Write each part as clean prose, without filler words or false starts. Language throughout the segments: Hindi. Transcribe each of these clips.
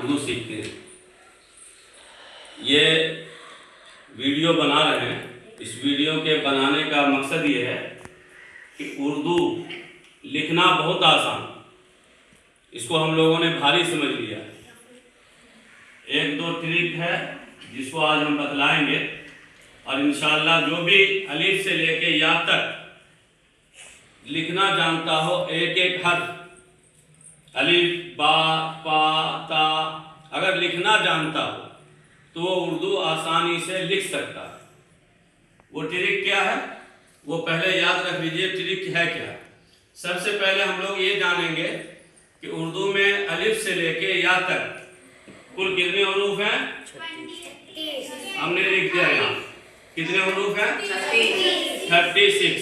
उर्दू सीखते हैं। ये वीडियो बना रहे हैं। इस वीडियो के बनाने का मकसद ये है कि उर्दू लिखना बहुत आसान, इसको हम लोगों ने भारी समझ लिया। एक दो ट्रिक है जिसको आज हम बतलाएंगे, और इंशाअल्लाह जो भी अलिफ से लेके या तक लिखना जानता हो, एक एक हर्फ अलिफ बा पा ता अगर लिखना जानता हो तो वो उर्दू आसानी से लिख सकता है। वो ट्रिक क्या है वो पहले याद रख लीजिए। ट्रिक है क्या? सबसे पहले हम लोग ये जानेंगे कि उर्दू में अलिफ से लेके या तक कुल कितने हरूफ हैं? 36। हमने लिख दिया यहाँ। कितने हरूफ हैं? 36।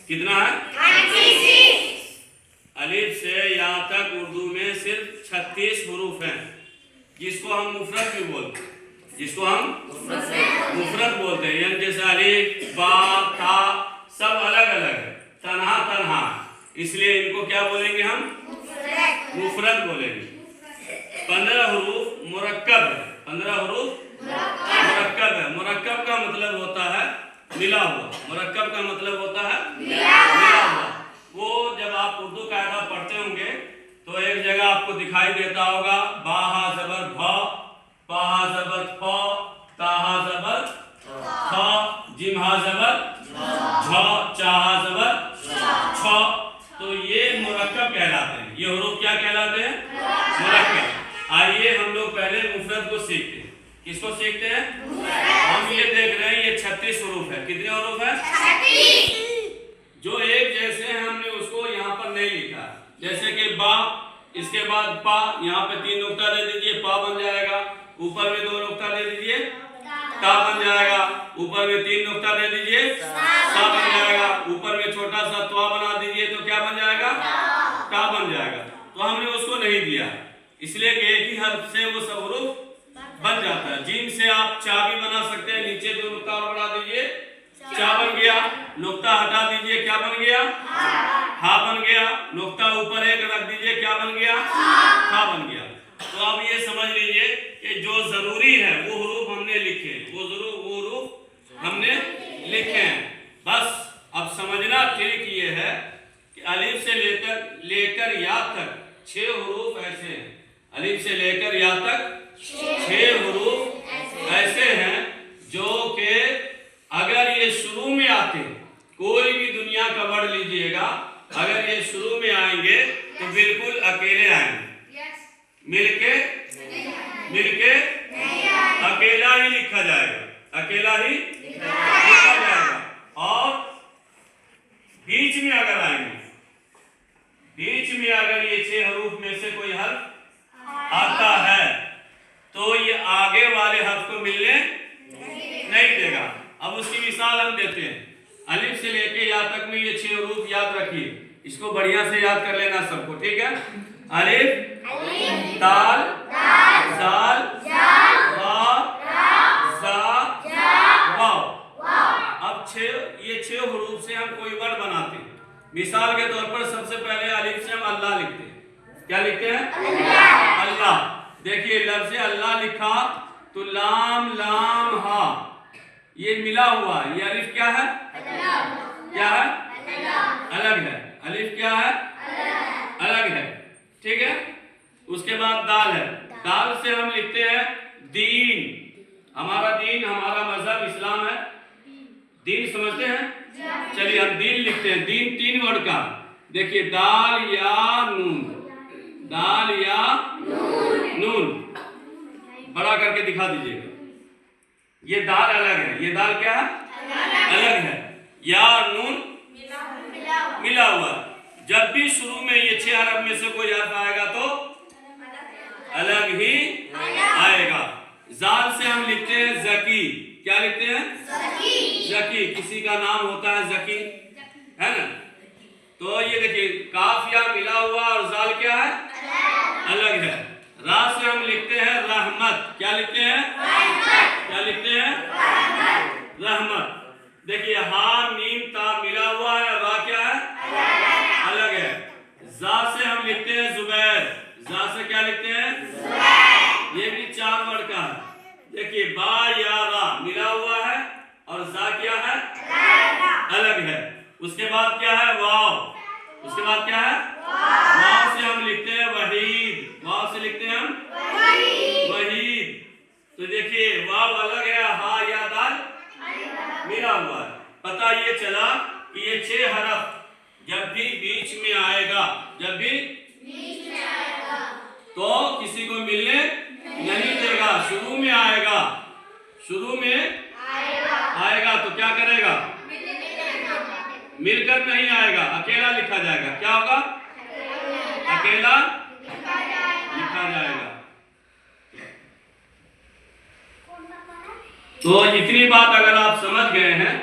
कितना है? 36। अलिफ से या तक उर्दू में सिर्फ 36 हरूफ हैं, जिसको हम मुफरद भी बोलते हैं। जिसको हम मुफरद बोलते हैं, यानी जैसे अलिफ बा ता सब अलग अलग है, तन्हा तन्हा, इसलिए इनको क्या बोलेंगे हम? मुफरद बोलेंगे। 15 हरूफ मुरक्कब है। 15 हरूफ मुरक्कब है। मुरक्कब का मतलब होता है मिला हुआ। मुरक्कब का मतलब होता है मिला हुआ। वो जब आप उर्दू कायदा पढ़ते होंगे तो एक जगह आपको दिखाई देता होगा बा हा ज़बर भ, पा हा ज़बर फ, ता हा ज़बर थ, जिम हा ज़बर झ, चा हा ज़बर छ। तो ये मुरक्कब कहलाते हैं। ये हरूफ क्या कहलाते हैं? मुरक्कब। आइए हम लोग पहले मुफरद को सीखते हैं। किसको सीखते हैं? हम ये देख रहे हैं ये 36 हरूफ है। कितने हरूफ है? 36। जो एक जैसे हैं हमने उसको यहाँ पर नहीं लिखा। जैसे कि बा, इसके बाद पा, यहाँ पे 3 नुक्ता दे दीजिए, पा बन जाएगा। ऊपर में 2 नुक्ता दे दीजिए, ता बन जाएगा। ऊपर में 3 नुक्ता दे दीजिए, सा बन जाएगा। ऊपर में छोटा सा त्वा बना दीजिए तो क्या बन जाएगा? ता बन जाएगा। तो हमने उसको नहीं दिया, इसलिए कि एक ही हर्फ से वो सब हरूफ बन जाता है। जिन से आप चा भी बना सकते हैं। नीचे 2 नुक्ता और बढ़ा दीजिए, चा बन गया। नुक्ता हटा दीजिए, क्या बन गया? हा बन गया। नुक्ता ऊपर एक रख दीजिए, क्या बन गया? हा बन गया। तो अब ये समझ लीजिए कि जो जरूरी है वो हरूफ हमने लिखे, वो हरूफ हमने लिखे हैं। बस अब समझना ट्रिक ये है कि अलिफ से लेकर या तक 6 हरूफ ऐसे हैं। अलिफ से लेकर या तक 6 हरूफ ऐसे हैं जो कि अगर ये शुरू में आते, कोई भी दुनिया का वर्ड लीजिएगा, अगर ये शुरू में आएंगे तो बिल्कुल अकेले आएंगे, मिलके अकेला ही लिखा जाएगा, अकेला ही लिखा जाएगा। और बीच में अगर आएंगे, बीच में अगर ये 6 हरूफ में से कोई हर्फ आता है तो ये आगे वाले हर्फ को मिलने नहीं देगा। अब उसकी मिसाल हम देते हैं। अलिफ से लेके या तक में ये 6 हरूफ याद रखिए, इसको बढ़िया से याद कर लेना सबको, ठीक है? अलिफ, दाल, जाल, वा, ज़ा, वाव। अब ये 6 हरूफ से हम कोई वर्ड बनाते हैं। मिसाल के तौर पर सबसे पहले अलिफ से हम अल्लाह लिखते हैं। क्या लिखते हैं? अल्लाह। देखिए लफ्ज़ से अल्लाह लिखा तो लाम लाम हा ये मिला हुआ, ये अलिफ क्या है? क्या है? अलग है। अलिफ क्या है? अलग है, ठीक है? उसके बाद दाल है। दाल से हम लिखते हैं दीन। हमारा दीन, हमारा मजहब इस्लाम है। दीन समझते हैं? चलिए हम दीन लिखते हैं। दीन 3 वर्ड का। देखिए दाल या नून, दाल या नून बड़ा करके दिखा दीजिएगा। ये दाल अलग है, ये दाल क्या है? अलग है। या नून मिला हुआ। जब भी शुरू में ये 6 हरफ में से कोई हर्फ आएगा तो अलग ही आएगा। जाल से हम लिखते हैं जकी। क्या लिखते हैं? जकी। किसी का नाम होता है जकी, है ना? तो ये देखिए काफ या मिला हुआ और जाल क्या है? अलग है। रा से हम लिखते हैं रहमत। क्या लिखते हैं? क्या लिखते हैं? रहमत। देखिए हा मीम ता मिला हुआ है, रा क्या है? अलग है। जा से हम लिखते हैं जुबैर। जा से क्या लिखते हैं? बाद क्या है? वाव। उसके बाद क्या है? वाव से हम लिखते हैं वहीद। वाव से लिखते हैं हम वहीद। तो देखिए वाव अलग है, हा या दाल मिला हुआ है। पता ये चला कि ये 6 हरफ जब भी बीच में आएगा, जब भी बीच में आएगा तो किसी को मिलने नहीं देगा। शुरू में आएगा, शुरू में आएगा तो क्या करेगा? मिलकर नहीं आएगा, अकेला लिखा जाएगा। क्या होगा? अकेला लिखा जाएगा। तो इतनी बात अगर आप समझ गए हैं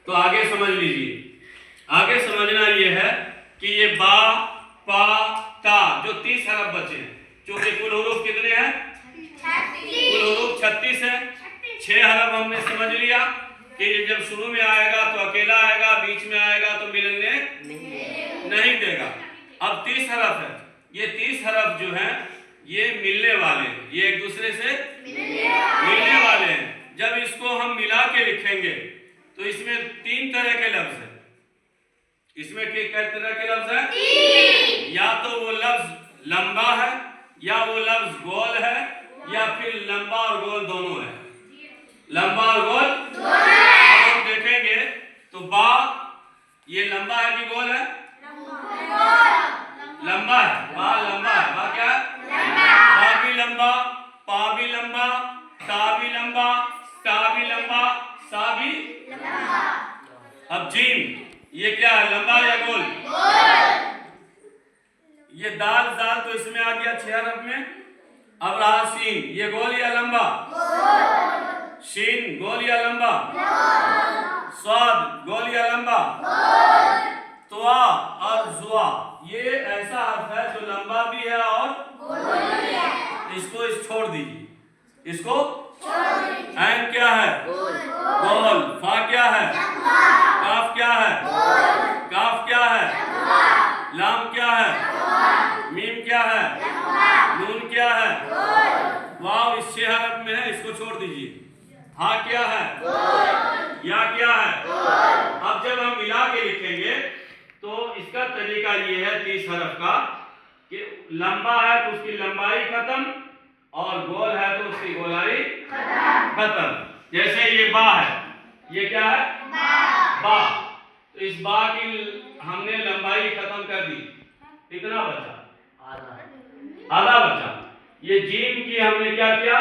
तो आगे समझ लीजिए। आगे समझना ये है कि ये बा, पा, ता जो 30 हरफ बचे हैं, क्योंकि कुल हुरूफ कितने हैं? 36। कुल हुरूफ 36 है। 6 हरफ हमने समझ लिया कि ये जब शुरू में आएगा तो अकेला आएगा, बीच में आएगा तो मिलने नहीं देगा। अब 30 हरफ है। ये 30 हरफ जो हैं ये मिलने वाले हैं, ये एक दूसरे से मिलने वाले हैं। जब इसको हम मिला के लिखेंगे तो इसमें 3 तरह के लफ्ज हैं। इसमें किस तरह के लफ्ज हैं? या तो वो लफ्ज लंबा है, या वो लफ्ज गोल है, या फिर लंबा और गोल दोनों है। लंबा और गोल दोनों है। अब हम देखेंगे तो बा ये लंबा है कि गोल है? लंबा है। बा लंबा है। बा क्या है? बा भी लंबा, पा भी लंबा, ता भी लंबा, ता भी लंबा, सा भी लंबा। अब जीम ये क्या है? लंबा या गोल? ये दाल दाल तो इसमें आ गया 6 हरफ में। अब रहा सीन, ये गोल या लंबा? शीन गोल या लंबा? स्वाद गोल या लंबा? त्वा और जुआ ये ऐसा हर्फ है जो लंबा भी है और गोल भी है। इसको छोड़ दीजिए, इसको ऐन क्या है? गोल। फा क्या है? काफ क्या है? काफ क्या है? लाम क्या है? मीम क्या है? नून क्या है? वाव इस 6 हरफ में है, इसको छोड़ दीजिए। हा क्या है? या क्या है? अब जब हम मिला के लिखेंगे तो इसका तरीका ये है 30 हरफ का कि लंबा है तो उसकी लंबाई खत्म और गोल है तो उसकी गोलाई खत्म। जैसे ये बा है, ये क्या है? बा। तो इस बा की हमने लंबाई खत्म कर दी, इतना बचा, आधा बचा। ये जीम की हमने क्या किया?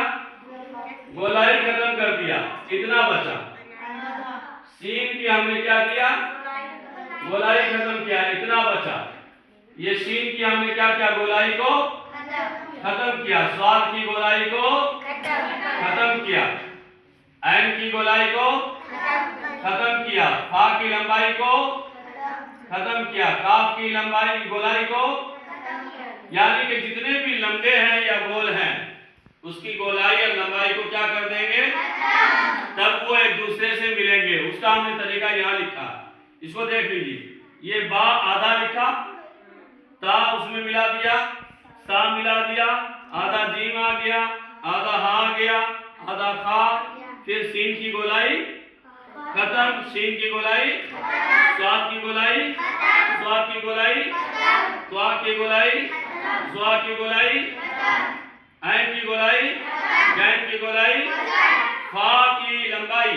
गोलाई खत्म कर दिया, इतना बचा। सीन की हमने क्या किया? गोलाई खत्म किया, इतना बचा। ये शीन की हमने क्या किया? गोलाई को खत्म किया। स्वाद की गोलाई को खत्म किया। ऐन की गोलाई को खत्म किया। फा की लंबाई को खत्म किया। काफ की लंबाई गोलाई को, यानी कि जितने भी लंबे हैं या गोल हैं उसकी गोलाई और लंबाई को क्या कर देंगे? तब वो एक दूसरे से मिलेंगे। उसका हमने तरीका यहाँ लिखा, इसको देख लीजिए। ये बा आधा लिखा, ता उसमें मिला दिया, सा मिला दिया, आधा जीम आ गया, आधा हा आ गया, आधा खा, फिर सीन की गोलाई खत्म, सीन की गोलाई, स्वाद की गोलाई, स्वाद की गोलाई, त्वा की गोलाई, स्वा की गोलाई, ऐन की गोलाई, गैन की गोलाई, फा की लंबाई,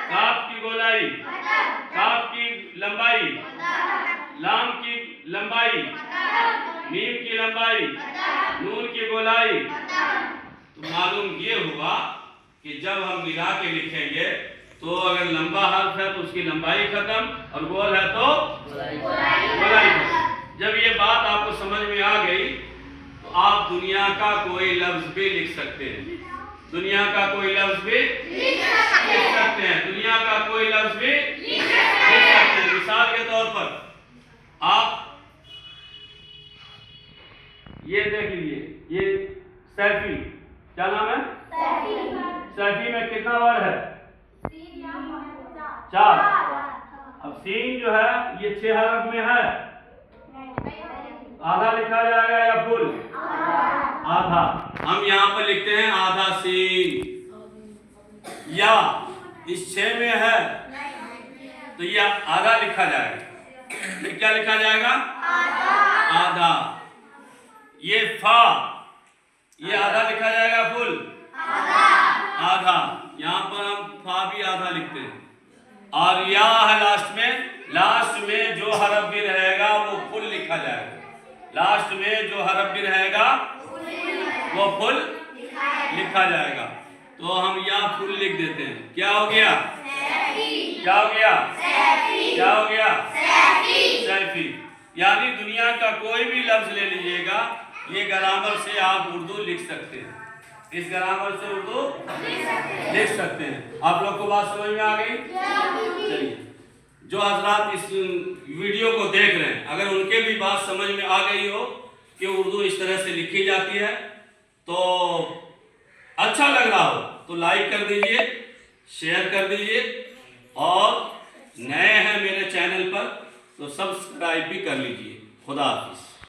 काफ की गोलाई, काफ की लंबाई, लाम की लंबाई, मीम की लंबाई, नून की गोलाई। तो मालूम ये हुआ कि जब हम मिला के लिखेंगे तो अगर लंबा हर्फ है तो उसकी लंबाई खत्म और गोल है तो गोलाई खत्म। जब ये बात आपको समझ में आ गई तो आप दुनिया का कोई लफ्ज भी लिख सकते हैं। दुनिया का कोई लफ्ज भी लिख सकते हैं। दुनिया का कोई लफ्ज भी लिख सकते हैं। मिसाल के तौर पर आप ये देख लीजिए, ये सैफी, क्या नाम है? सैफी में कितना वर्ड है? 4। अब सीन जो है ये 6 हरफ में है, आधा लिखा जाएगा या फुल? आधा। हम यहाँ पर लिखते हैं आधा सीन। या इस 6 में है तो यह आधा लिखा जाएगा। ये क्या लिखा जाएगा? आधा। ये फा, ये आधा लिखा जाएगा फुल आधा। यहाँ पर हम फा भी आधा लिखते हैं। और या है लास्ट में जो हरफ भी रहेगा वो फुल लिखा जाएगा। लास्ट में जो हरफ भी रहेगा वो फुल लिखा जाएगा। तो हम या फुल लिख देते हैं। क्या हो गया? क्या हो गया? क्या हो गया? सैफी। यानी दुनिया का कोई भी लफ्ज ले लीजिएगा, ये ग्रामर से आप उर्दू लिख सकते हैं। इस ग्रामर से उर्दू लिख सकते हैं। आप लोग को बात समझ में आ गई? चलिए, जो हजरात इस वीडियो को देख रहे हैं, अगर उनके भी बात समझ में आ गई हो कि उर्दू इस तरह से लिखी जाती है, तो अच्छा लग रहा हो तो लाइक कर दीजिए, शेयर कर दीजिए, और नए हैं मेरे चैनल पर तो सब्सक्राइब भी कर लीजिए। खुदा हाफिज।